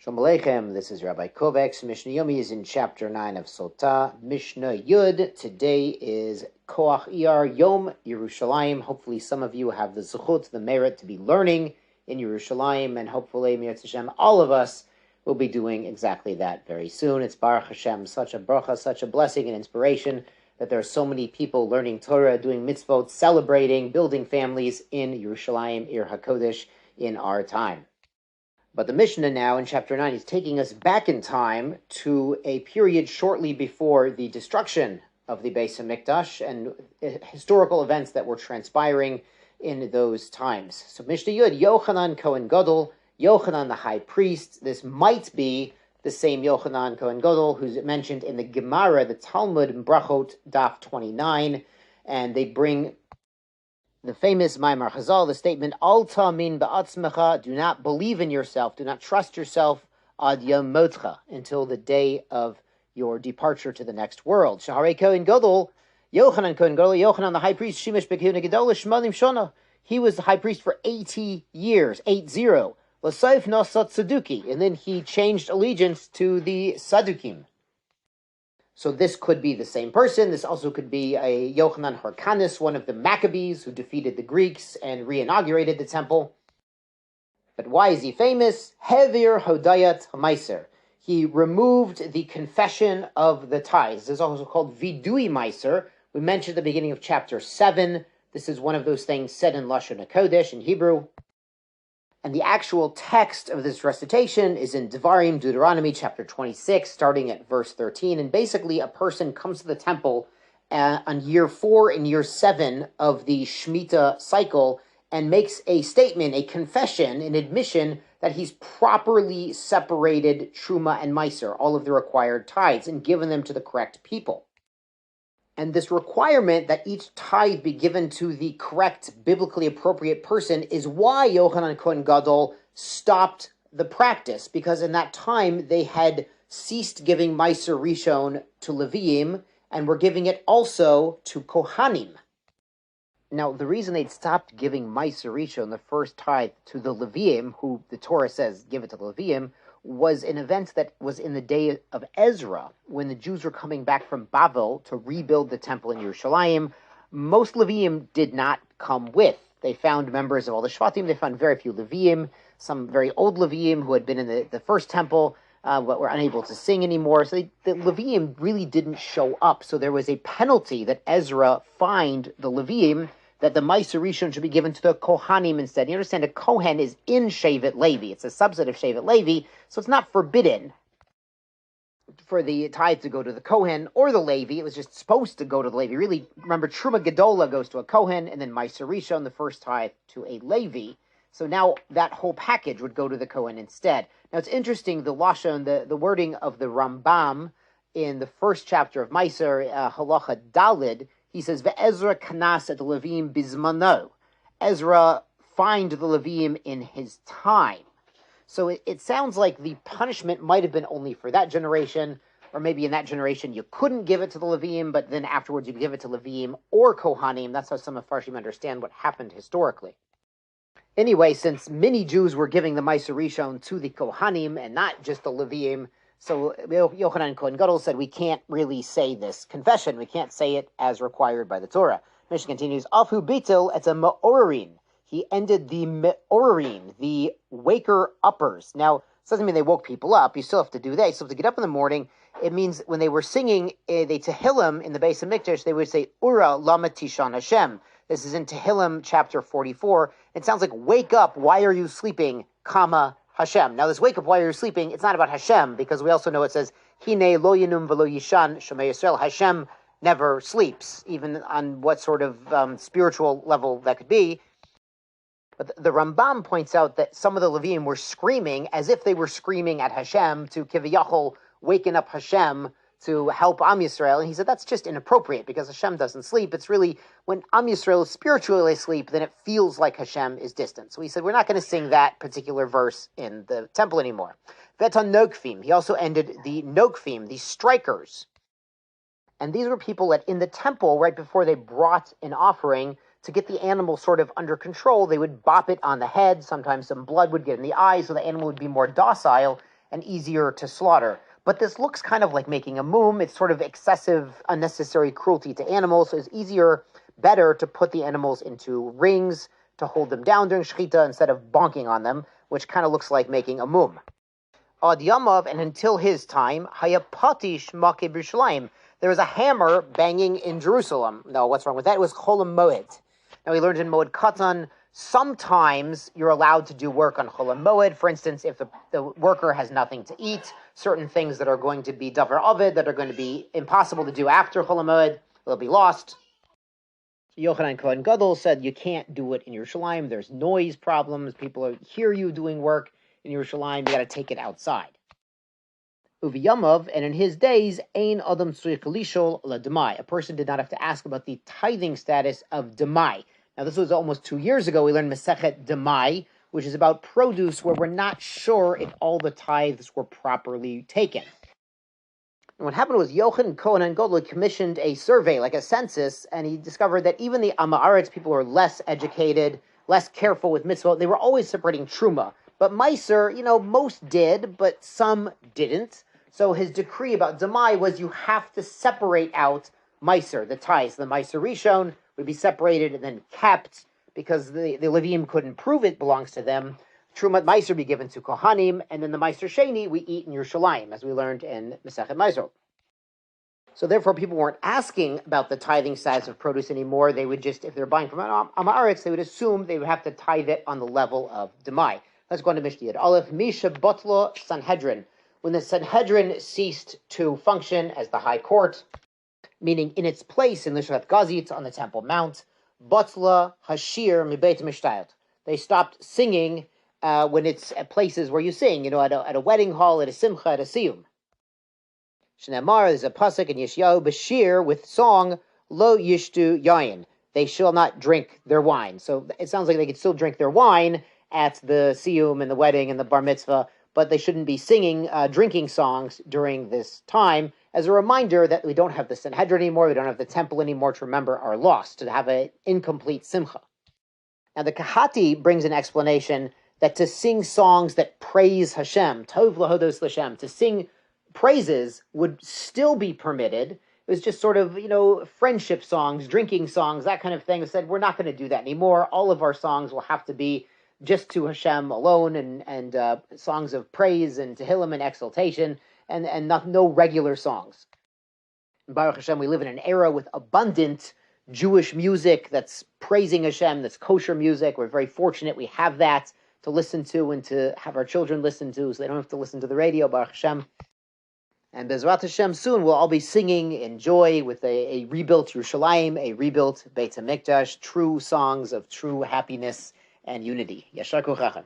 Shalom Aleichem, this is Rabbi Kovacs. Mishnah Yomi is in chapter 9 of Sotah. Mishnah Yud, today is Koach Iyar Yom Yerushalayim. Hopefully some of you have the zechut, the merit to be learning in Yerushalayim, and hopefully, Mi'at Hashem, all of us will be doing exactly that very soon. It's Baruch Hashem, such a bracha, such a blessing and inspiration that there are so many people learning Torah, doing mitzvot, celebrating, building families in Yerushalayim, Ir HaKodesh, in our time. But the Mishnah now in chapter 9 is taking us back in time to a period shortly before the destruction of the Beis HaMikdash and historical events that were transpiring in those times. So Mishnah Yud, Yohanon Cohen Gadol, Yohanon the high priest. This might be the same Yohanon Cohen Gadol who's mentioned in the Gemara, the Talmud, in Brachot, Daf 29, and they bring the famous Maimar Chazal, the statement, Al ta'amin ba'atzmecha, do not believe in yourself, do not trust yourself, ad yom motcha, until the day of your departure to the next world. Shaharei Kohen Gadol, Yohanan Kohen Gadol, Yohanan the high priest, Shemesh b'kehuna gedolah shmanim shana. He was the high priest for 80 years, 80. L'saif nosat Saduki, and then he changed allegiance to the Sadukim. So this could be the same person. This also could be a Yohanan Harkanis, one of the Maccabees who defeated the Greeks and re-inaugurated the temple. But why is he famous? Hevir Hodayat Meiser. He removed the confession of the tithes. This is also called Vidui Meiser. We mentioned at the beginning of chapter 7. This is one of those things said in Lashon HaKodesh in Hebrew. And the actual text of this recitation is in Devarim, Deuteronomy, chapter 26, starting at verse 13. And basically, a person comes to the temple on year 4 and year 7 of the Shemitah cycle and makes a statement, a confession, an admission that he's properly separated Truma and Meiser, all of the required tithes, and given them to the correct people. And this requirement that each tithe be given to the correct, biblically appropriate person is why Yohanan Kohen Gadol stopped the practice, because in that time they had ceased giving Meiser Rishon to Leviim and were giving it also to Kohanim. Now, the reason they'd stopped giving Meiser Rishon, the first tithe, to the Leviim, who the Torah says give it to the Leviim, was an event that was in the day of Ezra, when the Jews were coming back from Babel to rebuild the temple in Yerushalayim. Most Leviim did not come with. They found members of all the Shvatim. They found very few Leviim, some very old Leviim who had been in the first temple, but were unable to sing anymore. So the Leviim really didn't show up. So there was a penalty that Ezra fined the Leviim, that the Meiser Rishon should be given to the Kohanim instead. You understand, a Cohen is in Shevet Levi. It's a subset of Shevet Levi, so it's not forbidden for the tithe to go to the Cohen or the Levi. It was just supposed to go to the Levi. Really, remember, Truma Gedola goes to a Cohen, and then Meiser Rishon, the first tithe, to a Levi. So now that whole package would go to the Cohen instead. Now it's interesting, the Lashon, the wording of the Rambam in the first chapter of Meiser, Halacha Dalid, he says, Ve'ezra kanas et Levim bizmano. Ezra fined the Levim in his time. So it sounds like the punishment might have been only for that generation, or maybe in that generation you couldn't give it to the Levim, but then afterwards you give it to Levim or Kohanim. That's how some of Farshim understand what happened historically. Anyway, since many Jews were giving the Meiser Rishon to the Kohanim and not just the Levim, so Yohanan Kohen Gadol said, we can't really say this confession. We can't say it as required by the Torah. Mishnah continues, Afu Bitil, it's a Me'orin. He ended the Me'orin, the waker-uppers. Now, it doesn't mean they woke people up. You still have to do that. You still have to get up in the morning. It means when they were singing the Tehillim in the Beis HaMikdash, they would say, Ura lama tishan Hashem. This is in Tehillim chapter 44. It sounds like, wake up, why are you sleeping, comma, Hashem. Now, this wake up while you're sleeping, it's not about Hashem, because we also know it says, Hine lo yinum v'lo yishan shomei Yisrael. Hashem never sleeps, even on what sort of spiritual level that could be. But the Rambam points out that some of the Levim were screaming as if they were screaming at Hashem to Kiviyachol, waken up Hashem to help Am Yisrael. And he said that's just inappropriate because Hashem doesn't sleep. It's really when Am Yisrael is spiritually asleep, then it feels like Hashem is distant. So he said we're not going to sing that particular verse in the temple anymore. Vetan Nokfim. He also ended the Nokfim, the strikers. And these were people that in the temple, right before they brought an offering, to get the animal sort of under control, they would bop it on the head. Sometimes some blood would get in the eyes, so the animal would be more docile. and easier to slaughter. But this looks kind of like making a mum. It's sort of excessive, unnecessary cruelty to animals. So it's better to put the animals into rings to hold them down during shechita instead of bonking on them, which kind of looks like making a mum. Ad Yamav, and until his time, Hayapatish Make B'Yerushalayim, there was a hammer banging in Jerusalem. No, what's wrong with that? It was Chol Moed. Now we learned in Moed Katan, sometimes you're allowed to do work on Chol Moed. For instance, if the worker has nothing to eat, certain things that are going to be davar ovid, that are going to be impossible to do after Chol Moed, will be lost. Yohanon Cohen Gadol said you can't do it in Yerushalayim. There's noise problems. People hear you doing work in Yerushalayim. You got to take it outside. Uviyamav, and in his days, Ein Adam Tzrich Lishol LaDemai. A person did not have to ask about the tithing status of Demai. Now, this was almost 2 years ago. We learned Masechet Demai, which is about produce where we're not sure if all the tithes were properly taken. And what happened was Yochanan, Cohen, and Gadol commissioned a survey, like a census, and he discovered that even the Amaretz, people who are less educated, less careful with mitzvot, they were always separating truma. But Meiser, most did, but some didn't. So his decree about Demai was you have to separate out Meiser, the tithes. The Meiser Rishon would be separated and then kept because the Levim couldn't prove it belongs to them. Trumat Meiser be given to Kohanim, and then the Meiser Sheni we eat in Yerushalayim, as we learned in Masechet Meiser. So therefore, people weren't asking about the tithing size of produce anymore. They would just, if they're buying from Amaretz, they would assume they would have to tithe it on the level of Demai. Let's go on to Mishnah. Aleph Misha Botlo Sanhedrin. When the Sanhedrin ceased to function as the high court, meaning in its place in Lishat Gazit on the Temple Mount, Botla Hashir Mibeit Mishtayot. They stopped singing when it's at places where you sing, at a wedding hall, at a simcha, at a siyum. Shneimar, there's a pasuk in Yeshayahu, Bashir, with song, Lo Yishtu Yayin. They shall not drink their wine. So it sounds like they could still drink their wine at the siyum and the wedding and the bar mitzvah, but they shouldn't be singing, drinking songs during this time, as a reminder that we don't have the Sanhedrin anymore, we don't have the temple anymore to remember our loss, to have an incomplete simcha. Now the Kahati brings an explanation that to sing songs that praise Hashem, Tov Lahodos L'Shem, to sing praises would still be permitted. It was just sort of, friendship songs, drinking songs, that kind of thing. They said, we're not going to do that anymore. All of our songs will have to be just to Hashem alone, and songs of praise and Tehillim and exaltation, and no regular songs. And Baruch Hashem, we live in an era with abundant Jewish music that's praising Hashem, that's kosher music. We're very fortunate we have that to listen to and to have our children listen to, so they don't have to listen to the radio, Baruch Hashem. And Bezrat Hashem, soon we'll all be singing in joy with a rebuilt Yerushalayim, a rebuilt Beit HaMikdash, true songs of true happiness and unity. Yashar Kochachem.